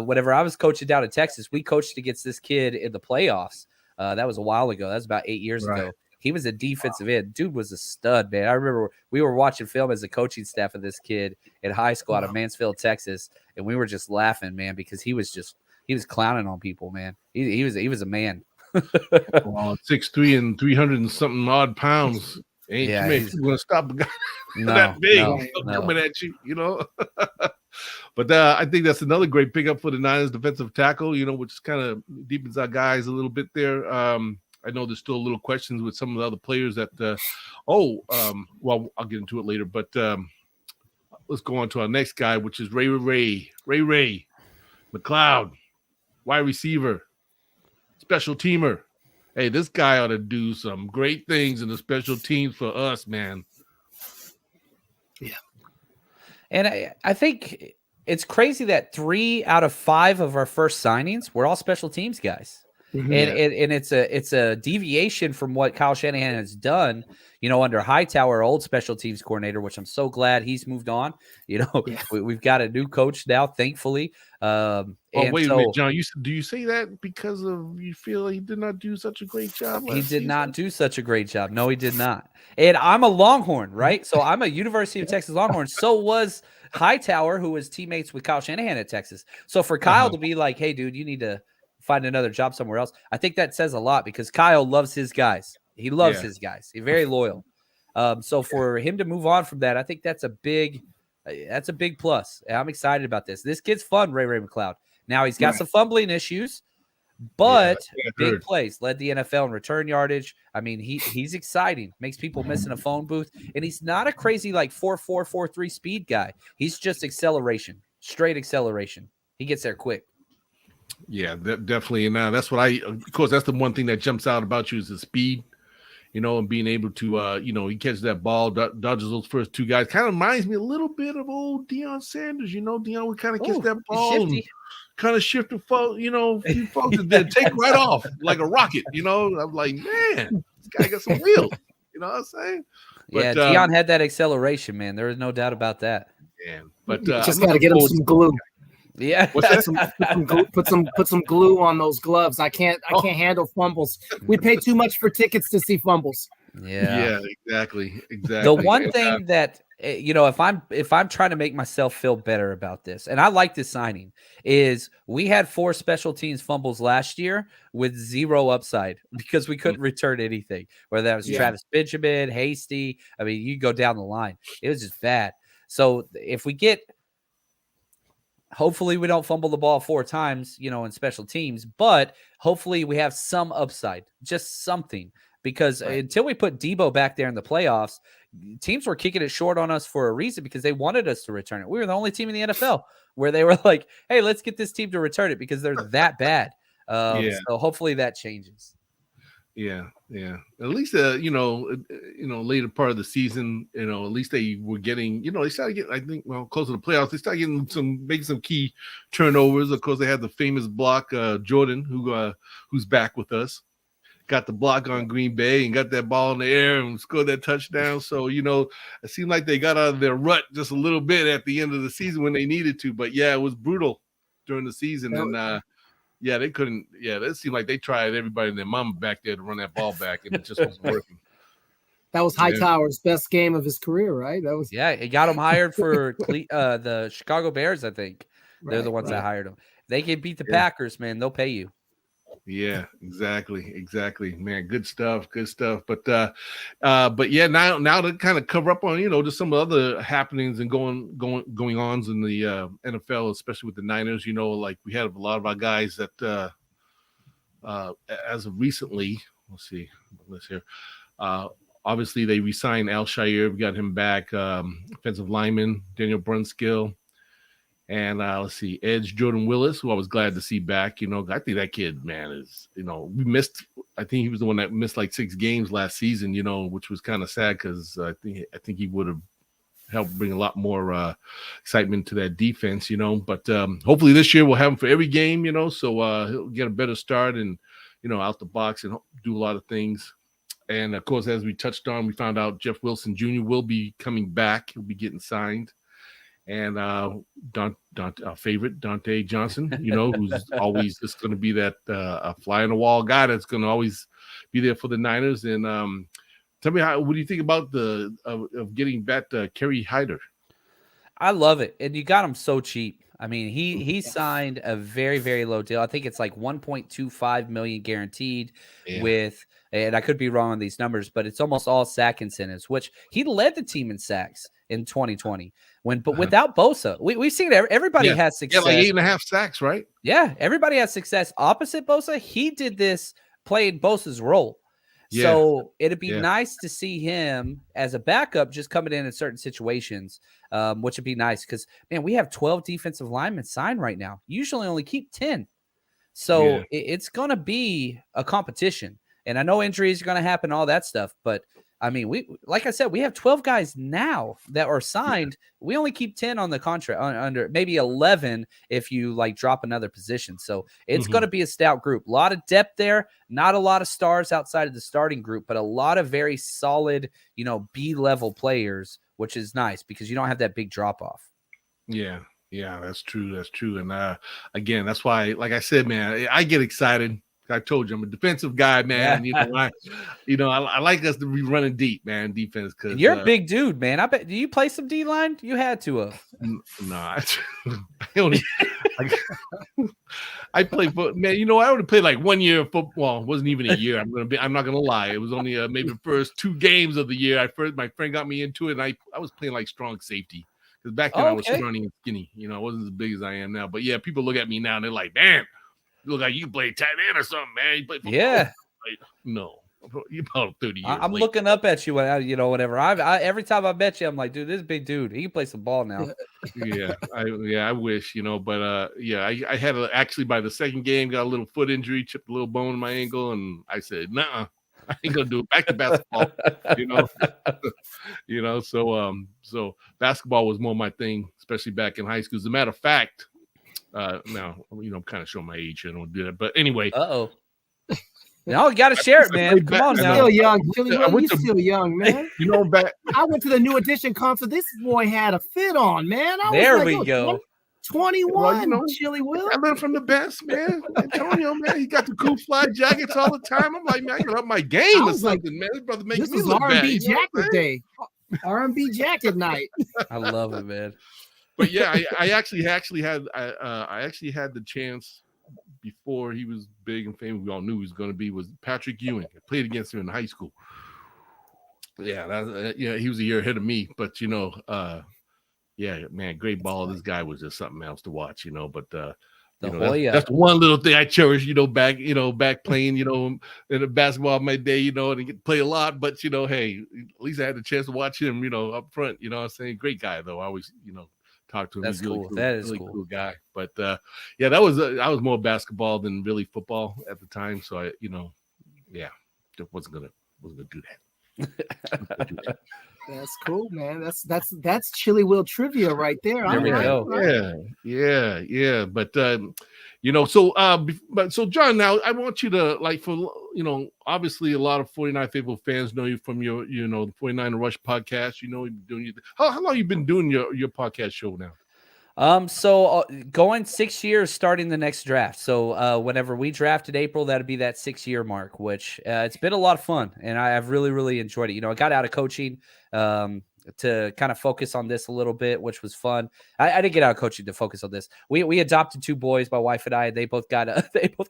whenever I was coaching down in Texas, we coached against this kid in the playoffs. That was a while ago. That was about 8 years ago. He was a defensive end. Dude was a stud, man. I remember we were watching film as a coaching staff of this kid in high school out of Mansfield, Texas, and we were just laughing, man, because he was clowning on people, man. He was a man. 6'3" and 300 and something odd pounds. Ain't you gonna stop a guy that big coming at you, you know? But I think that's another great pickup for the Niners defensive tackle, you know, which kind of deepens our guys a little bit there. I know there's still a little questions with some of the other players that, well, I'll get into it later, but let's go on to our next guy, which is Ray McLeod, wide receiver, special teamer. Hey, this guy ought to do some great things in the special teams for us, man. Yeah. And I think it's crazy that 3 out of 5 of our first signings were all special teams guys. And it's a deviation from what Kyle Shanahan has done, you know, under Hightower, old special teams coordinator, which I'm so glad he's moved on. You know, we've got a new coach now, thankfully. Wait a minute, John. Do you say that because of you feel he did not do such a great job? He did not do such a great job. No, he did not. And I'm a Longhorn, right? So I'm a University of Texas Longhorn. So was Hightower, who was teammates with Kyle Shanahan at Texas. So for Kyle to be like, hey, dude, you need to find another job somewhere else, I think that says a lot because Kyle loves his guys. He loves his guys. He's very loyal. So for him to move on from that, I think that's a big plus. I'm excited about this. This kid's fun, Ray McLeod. Now he's got some fumbling issues, but big plays, led the NFL in return yardage. I mean, he's exciting, makes people miss in a phone booth, and he's not a crazy like 4.4, 4.3 speed guy. He's just acceleration, straight acceleration. He gets there quick. Yeah, definitely. And that's what of course, that's the one thing that jumps out about you is the speed, you know, and being able to, you know, he catches that ball, dodges those first 2 guys. Kind of reminds me a little bit of old Deion Sanders. You know, Deion would kind of catch that ball and kind of shift the folks, you know, a few folks and then take right off like a rocket. You know, I'm like, man, this guy got some wheels. You know what I'm saying? But, Deion had that acceleration, man. There is no doubt about that. Yeah, but just got to get him some glue. Yeah, put some glue on those gloves. I can't handle fumbles. We pay too much for tickets to see fumbles. Yeah, exactly. The one thing that you know, if I'm trying to make myself feel better about this, and I like this signing, is we had 4 special teams fumbles last year with 0 upside because we couldn't return anything. Whether that was Travis Benjamin, Hasty, I mean, you go down the line, it was just bad. So if we get hopefully we don't fumble the ball 4 times, you know, in special teams, but hopefully we have some upside, just something, because until we put Debo back there in the playoffs, teams were kicking it short on us for a reason because they wanted us to return it. We were the only team in the NFL where they were like, hey, let's get this team to return it because they're that bad. So hopefully that changes. Yeah. At least, you know, later part of the season, you know, at least they were getting, you know, they started getting, I think, well, close to the playoffs, they started getting making some key turnovers. Of course, they had the famous block, Jordan, who's back with us, got the block on Green Bay and got that ball in the air and scored that touchdown. So, you know, it seemed like they got out of their rut just a little bit at the end of the season when they needed to. But yeah, it was brutal during the season, and they couldn't. Yeah, it seemed like they tried everybody and their mama back there to run that ball back, and it just wasn't working. That was Hightower's best game of his career, right? That was. Yeah, it got him hired for the Chicago Bears. I think they're the ones that hired him. If they can beat the Packers, man, they'll pay you. Yeah, exactly, man. Good stuff. But yeah, now to kind of cover up on, you know, just some of the other happenings and going ons in the NFL, especially with the Niners. You know, like we had a lot of our guys that as of recently, let's see, obviously they re-signed Al Shire. We got him back. Offensive lineman Daniel Brunskill. And let's see, Edge Jordan Willis, who I was glad to see back. You know, I think that kid, man, is, you know, I think he was the one that missed like 6 games last season, you know, which was kind of sad because I think he would have help bring a lot more excitement to that defense, But hopefully this year we'll have him for every game, so he'll get a better start and, out the box and do a lot of things. And, of course, as we touched on, we found out Jeff Wilson Jr. will be coming back. He'll be getting signed. And our favorite, Dante Johnson, who's always just going to be that fly on the wall guy that's going to always be there for the Niners. And tell me, what do you think about of getting back Kerry Hyder? I love it. And you got him so cheap. I mean, he signed a very, very low deal. I think it's like $1.25 million guaranteed with, and I could be wrong on these numbers, but it's almost all sack incentives, which he led the team in sacks in 2020. But without Bosa, we've seen everybody has success. Yeah, like 8.5 sacks, right? Yeah, everybody has success. Opposite Bosa, he did this playing Bosa's role. Yeah. So it'd be nice to see him as a backup just coming in certain situations, which would be nice because, man, we have 12 defensive linemen signed right now. Usually only keep 10. So it's going to be a competition. And I know injuries are going to happen, all that stuff. But, I mean, like I said, we have 12 guys now that are signed. Yeah. We only keep 10 on the contract, under maybe 11 if you, drop another position. So it's going to be a stout group. A lot of depth there, not a lot of stars outside of the starting group, but a lot of very solid, B-level players, which is nice because you don't have that big drop-off. Yeah. Yeah, that's true. That's true. And, again, that's why, like I said, man, I get excited. I told you I'm a defensive guy, man. Yeah. I like us to be running deep, man. Defense, because you're a big dude, man. I bet. Do you play some D line? You had to. No, I played football, man. I only played like 1 year of football. It wasn't even a year. I'm not gonna lie. It was only maybe the first 2 games of the year. My friend got me into it, and I was playing like strong safety because back then I was scrawny and skinny. I wasn't as big as I am now. But yeah, people look at me now and they're like, "Man, you look like you play tight end or something, man." You play football. Yeah. No, you're about 30 years. I'm looking up at you, whatever. I every time I bet you, I'm like, dude, this big dude, he can play some ball now. I wish, but I had actually by the second game got a little foot injury, chipped a little bone in my ankle, and I said, "Nah, I ain't gonna do it. Back to basketball." So basketball was more my thing, especially back in high school. As a matter of fact. Now, I'm kind of showing my age here. I don't do that. But anyway. Uh-oh. No, you got to share it, man. Come on now. Still young. You're still young, man. Back. I went to the New Edition concert. This boy had a fit on, man. There we go. 21, Chili Will. I learned from the best, man. Antonio, man. He got the cool fly jackets all the time. I'm like, man, I got up my game or something, man. This brother makes me look bad. This is R&B jacket day. R&B jacket night. I love it, man. But yeah, I actually had the chance before he was big and famous. We all knew he was going to be. Was Patrick Ewing? I played against him in high school. Yeah, he was a year ahead of me. But man, great ball. This guy was just something else to watch. But that's one little thing I cherish. Back playing. In the basketball of my day. And get play a lot. But hey, at least I had the chance to watch him. Up front. I'm saying great guy though. I always talk to him. That's really cool. That is really cool guy. But I was more basketball than really football at the time. So I, wasn't gonna do that. That's cool, man. That's Chili Will trivia right there. There we go. Yeah. But so John, now I want you to obviously a lot of 49 faithful fans know you from your the 49 Rush podcast. Doing how long you been doing your podcast show now? So going 6 years starting the next draft. So whenever we drafted April, that'd be that 6-year mark, which it's been a lot of fun and I've really, really enjoyed it. I got out of coaching to kind of focus on this a little bit, which was fun. I didn't get out of coaching to focus on this. We adopted 2 boys, my wife and I. They both got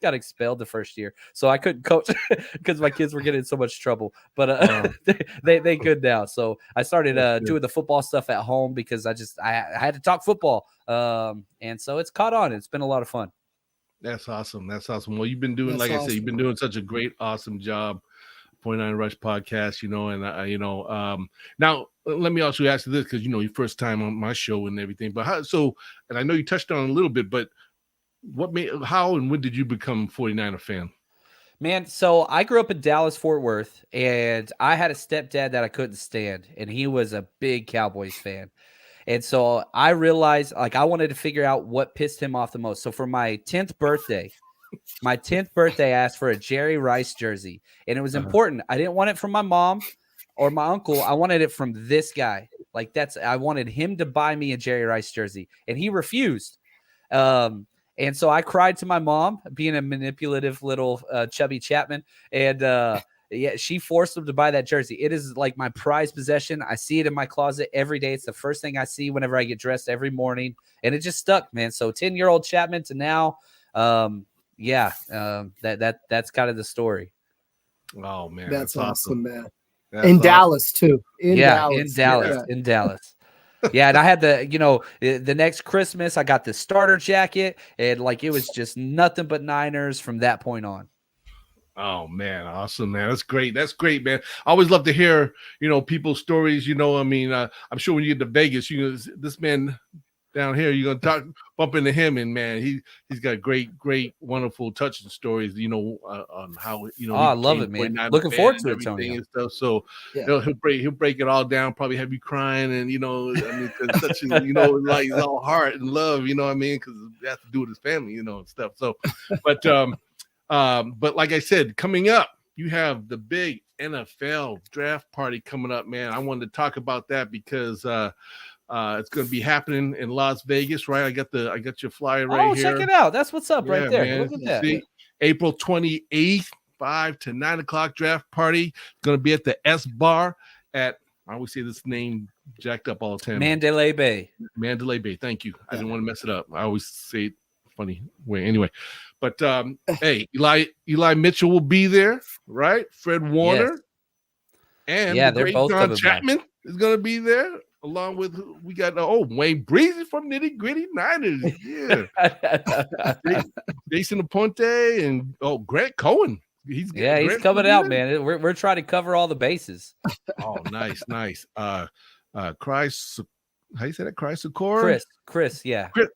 expelled the first year, so I couldn't coach because my kids were getting in so much trouble. But they good now. So I started doing the football stuff at home because I had to talk football. And so it's caught on. It's been a lot of fun. That's awesome. Well, you've been doing, I said, you've been doing such a great, awesome job. 49 Rush podcast, and now let me also ask you this because your first time on my show and everything. But and I know you touched on it a little bit, but how and when did you become a 49er fan? Man, so I grew up in Dallas, Fort Worth, and I had a stepdad that I couldn't stand, and he was a big Cowboys fan. And so I realized, like, I wanted to figure out what pissed him off the most. So for my 10th birthday, I asked for a Jerry Rice jersey, and it was important. I didn't want it from my mom or my uncle. I wanted it from this guy. Like, I wanted him to buy me a Jerry Rice jersey, and he refused. And so I cried to my mom, being a manipulative little chubby Chapman, and yeah, she forced him to buy that jersey. It is like my prized possession. I see it in my closet every day. It's the first thing I see whenever I get dressed every morning, and it just stuck, man. So 10-year-old Chapman to now, that's kind of the story. Oh man, that's awesome, man. That's in awesome. Dallas too. In Dallas. Yeah, and I had the next Christmas, I got the starter jacket, and like it was just nothing but Niners from that point on. Oh man, awesome, man. That's great. That's great, man. I always love to hear, people's stories. I mean, I'm sure when you get to Vegas, this man down here, you're gonna bump into him, and man, he's got great, wonderful, touching stories. On how I love it, man. Looking forward to it, Tony. And stuff. So he'll break it all down. Probably have you crying, and I mean, cause such like it's all heart and love. What I mean, because it has to do with his family, and stuff. So, but like I said, coming up, you have the big NFL draft party coming up, man. I wanted to talk about that because it's going to be happening in Las Vegas, right? I got your flyer right here. Oh, check it out. That's what's up right there. Man. Look at that. See, April 28th, 5 to 9 o'clock draft party. It's going to be at the S Bar at, I always say this name jacked up all the time. Mandalay Bay. Mandalay Bay. Thank you. I didn't want to mess it up. I always say it funny way. Anyway, but hey, Eli Mitchell will be there, right? Fred Warner. Yes. And they're both John Chapman is going to be there. Along with we got Wayne Breezy from Nitty Gritty Niners, Jason Aponte and Grant Cohen. He's coming out, man. We're trying to cover all the bases. Oh, nice. Chris, how you say that? Chris Secor? Chris, yeah. Chris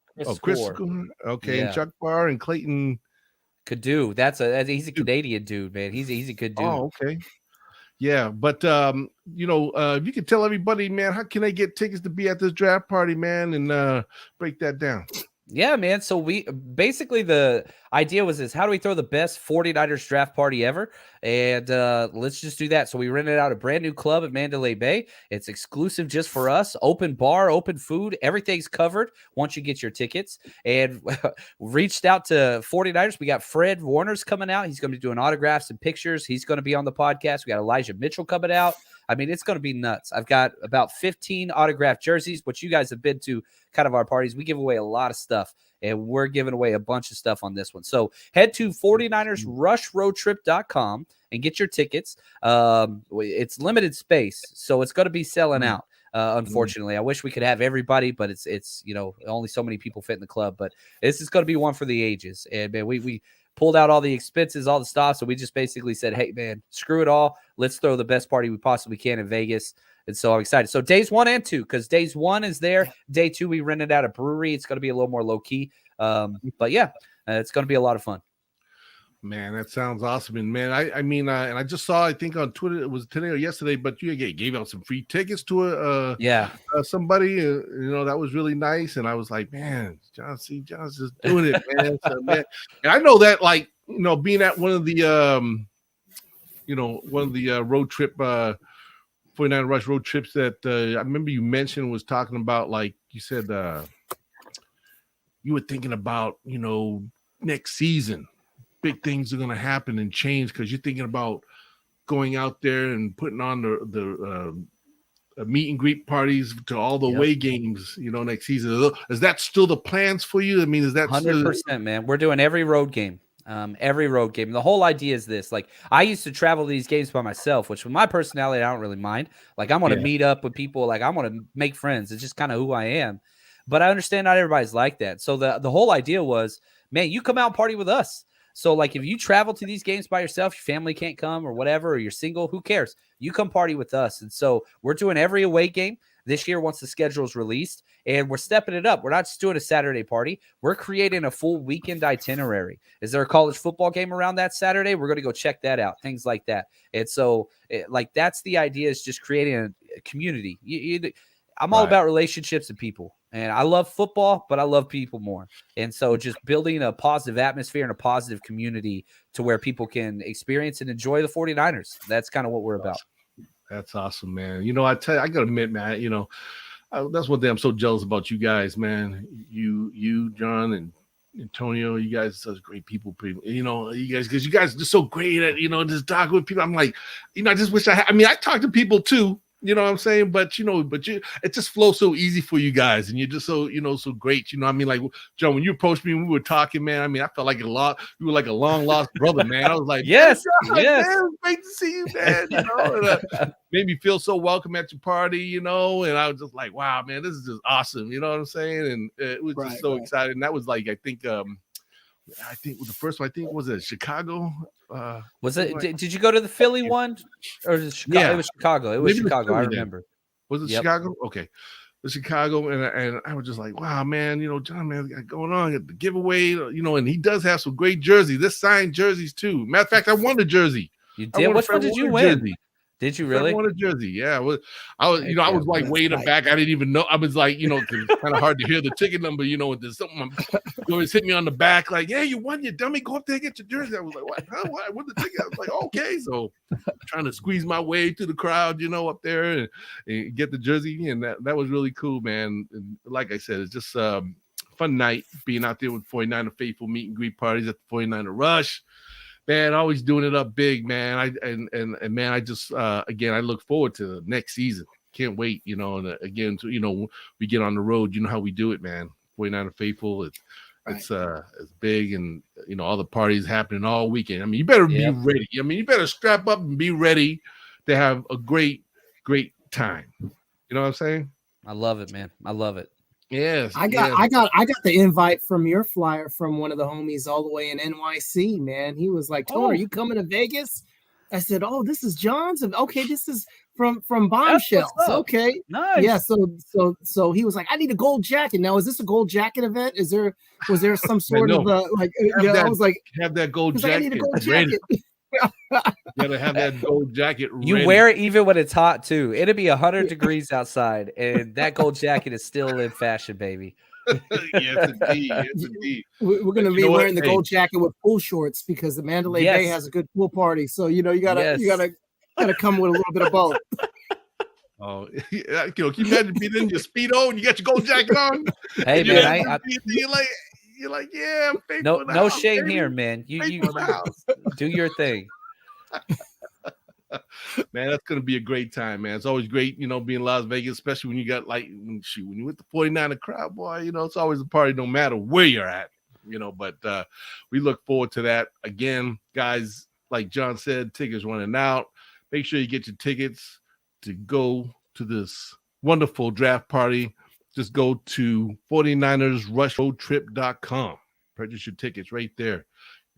Secor. Okay, yeah. And Chuck Barr and Clayton Cadu. He's a Canadian dude, man. He's a good dude. Oh, okay. Yeah, but if you could tell everybody, man, how can they get tickets to be at this draft party, man, and break that down? Yeah, man. So we basically, the idea was how do we throw the best 49ers draft party ever? And let's just do that. So we rented out a brand new club at Mandalay Bay. It's exclusive just for us. Open bar, open food. Everything's covered once you get your tickets. And reached out to 49ers. We got Fred Warner's coming out. He's going to be doing autographs and pictures. He's going to be on the podcast. We got Elijah Mitchell coming out. I mean, it's going to be nuts. I've got about 15 autographed jerseys, which you guys have been to kind of our parties. We give away a lot of stuff, and we're giving away a bunch of stuff on this one. So head to 49ersrushroadtrip.com and get your tickets. It's limited space, so it's going to be selling out. Unfortunately, I wish we could have everybody, but it's only so many people fit in the club. But this is going to be one for the ages, and man, we pulled out all the expenses, all the stuff. So we just basically said, hey, man, screw it all. Let's throw the best party we possibly can in Vegas. And so I'm excited. So days 1 and 2, because days 1 is there. Day 2, we rented out a brewery. It's going to be a little more low key. But yeah, it's going to be a lot of fun. Man, that sounds awesome. And man, I mean, and I just saw, I think on Twitter, it was today or yesterday, but you gave out some free tickets to somebody, that was really nice. And I was like, man, John's just doing it, man. So, man. And I know that, like, being at one of the, road trip, 49 Rush road trips that I remember you mentioned was talking about, like you said, you were thinking about, next season. Big things are going to happen and change because you're thinking about going out there and putting on the meet and greet parties to all the away games, next season. Is that still the plans for you? I mean, is that 100%, man? We're doing every road game. The whole idea is this: like, I used to travel to these games by myself, which with my personality, I don't really mind. Like, I want to meet up with people. Like, I want to make friends. It's just kind of who I am. But I understand not everybody's like that. So the whole idea was, man, you come out and party with us. So, like, if you travel to these games by yourself, your family can't come or whatever, or you're single, who cares? You come party with us. And so we're doing every away game. this year once the schedule is released, and we're stepping it up. We're not just doing a Saturday party. We're creating a full weekend itinerary. Is there a college football game around that Saturday? We're going to go check that out, things like that. And so, that's the idea, is just creating a community. I'm all about relationships and people. And I love football, but I love people more. And so just building a positive atmosphere and a positive community to where people can experience and enjoy the 49ers. That's kind of what we're about. That's awesome, man. I tell you, I got to admit, man, that's one thing I'm so jealous about you guys, man. You, John, and Antonio, you guys are such great people. You guys, because you guys are just so great at, just talking with people. I'm like, I just wish I talk to people too. You know what I'm saying? But it just flows so easy for you guys, and you're just so so great. Like John, when you approached me, when we were talking, man. I felt like you were like a long lost brother, man. I was like, yes, man, great to see you, man. And, made me feel so welcome at your party, and I was just like, wow, man, this is just awesome. You know what I'm saying? And it was just so exciting. And that was like, I think the first one, was it Chicago? Was it? Did you go to the Philly one, or was it Chicago? Yeah. It was Chicago. It was maybe Chicago. I remember. Was it Chicago? Okay, the Chicago, and I was just like, wow, man, John, man, got going on the giveaway, and he does have some great jerseys. This signed jerseys too. Matter of fact, I won the jersey. You did. Which one did you win? Jersey. Did you really? I won a jersey. Yeah, I was like way in the back. I didn't even know. I was like, it's kind of hard to hear the ticket number. With this something, always hit me on the back, like, yeah, you won, you dummy. Go up there and get your jersey. I was like, what? Huh? What? I won the ticket. I was like, okay. So, trying to squeeze my way through the crowd, up there and get the jersey, and that was really cool, man. And like I said, it's just fun night being out there with 49er faithful meet and greet parties at the 49er Rush. Man, always doing it up big, man. I just again, I look forward to the next season. Can't wait, and again, we get on the road. You know how we do it, man. 49er faithful. It's big, and all the parties happening all weekend. You better be ready. You better strap up and be ready to have a great time. You know what I'm saying? I love it, man. I love it. Yes, I got the invite from your flyer from one of the homies all the way in NYC, man. He was like, Tony, are you coming to Vegas? I said, oh, this is John's. Okay, this is from Bombshells. Okay. Nice. Yeah, so he was like, I need a gold jacket. Now, is this a gold jacket event? Was there some sort of I was like, have that gold jacket. I need a gold jacket. You gotta have that gold jacket ready. You wear it even when it's hot too. It'll be 100 degrees outside, and that gold jacket is still in fashion, baby. Yes, indeed. We're gonna be wearing the gold jacket with pool shorts because the Mandalay Bay has a good pool party. So you gotta come with a little bit of both. Oh, can you imagine being in your Speedo and you got your gold jacket on? Hey man, you're like, yeah, I'm faithful. No shame here, man. You do your thing. Man, that's gonna be a great time, man. It's always great, being in Las Vegas, especially when you got when you're with the 49er crowd, boy. It's always a party, no matter where you're at. But we look forward to that again, guys. Like John said, tickets running out. Make sure you get your tickets to go to this wonderful draft party. Just go to 49ersrushroadtrip.com. Purchase your tickets right there.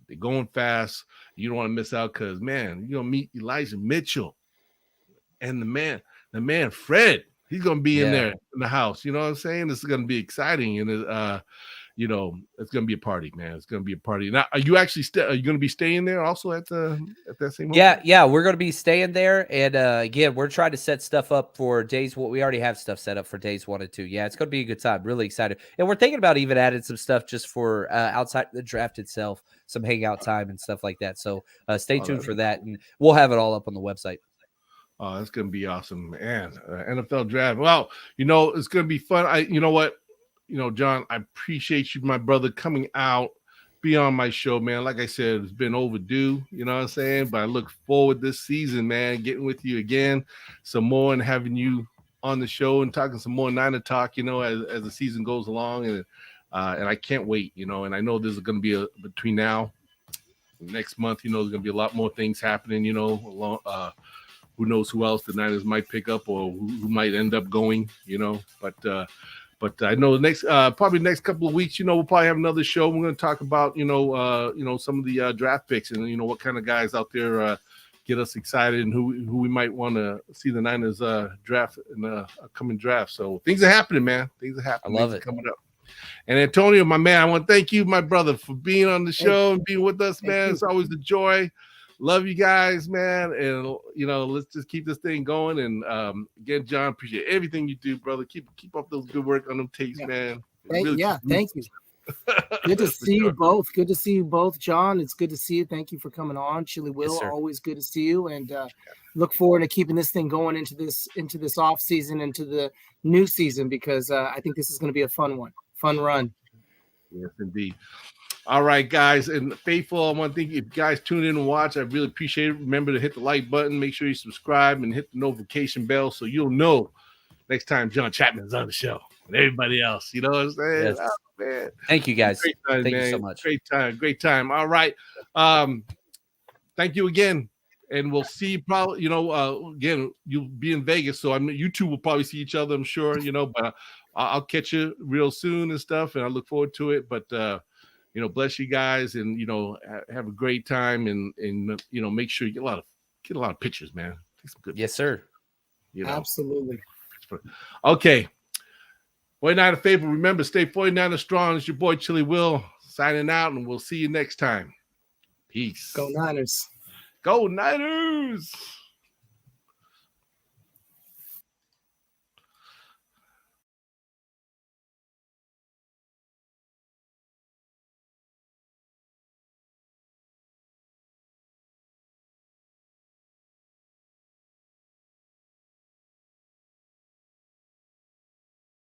They're going fast. You don't want to miss out because, man, you're going to meet Elijah Mitchell and the man Fred. He's going to be in there in the house. You know what I'm saying? This is going to be exciting. And, it's going to be a party, man. It's going to be a party. Now, are you actually are you going to be staying there also at that same hotel? Yeah, we're going to be staying there. And again, we're trying to set stuff up for days. We already have stuff set up for days 1 and 2. Yeah, it's going to be a good time. Really excited. And we're thinking about even adding some stuff just for outside the draft itself, some hangout time and stuff like that. So stay tuned for that. And we'll have it all up on the website. Oh, that's going to be awesome, man. NFL draft. Well, it's going to be fun. You know what? John, I appreciate you, my brother, coming out, be on my show, man. Like I said, it's been overdue, you know what I'm saying? But I look forward this season, man, getting with you again some more and having you on the show and talking some more Niner talk, as the season goes along. And I can't wait, and I know there's going to be between now and next month, there's going to be a lot more things happening, along, who knows who else the Niners might pick up or who might end up going, But I know probably next couple of weeks, we'll probably have another show. We're going to talk about, some of the draft picks and, what kind of guys out there, get us excited and who we might want to see the Niners draft in the upcoming draft. So things are happening, man. Things are happening. I love things it. Coming up. And Antonio, my man, I want to thank you, my brother, for being on the show and being with us, man. It's always a joy. Love you guys, man. And, let's just keep this thing going. And again, John, appreciate everything you do, brother. Keep up those good work on them tapes, man. Thank you. Good to see you both. Good to see you both, John. It's good to see you. Thank you for coming on. Chili Will, always good to see you. And look forward to keeping this thing going into this off season, into the new season, because I think this is going to be a fun run. Yes, indeed. All right, guys, and faithful, I want to thank you. If you guys tune in and watch, I really appreciate it. Remember to hit the like button, make sure you subscribe, and hit the notification bell so you'll know next time John Chapman's on the show and everybody else. You know what I'm saying? Yes. Oh, man. Thank you, guys. Thank you so much. Great time. All right. Thank you again. And we'll see probably, again, you'll be in Vegas. So you two will probably see each other, I'm sure, but I'll catch you real soon and stuff. And I look forward to it. But, bless you guys and, have a great time and make sure you get a lot of pictures, man. Take some good Yes, sir. Absolutely. Okay. 49er faithful. Remember, stay 49er strong. It's your boy Chili Will signing out, and we'll see you next time. Peace. Go Niners. Go Niners.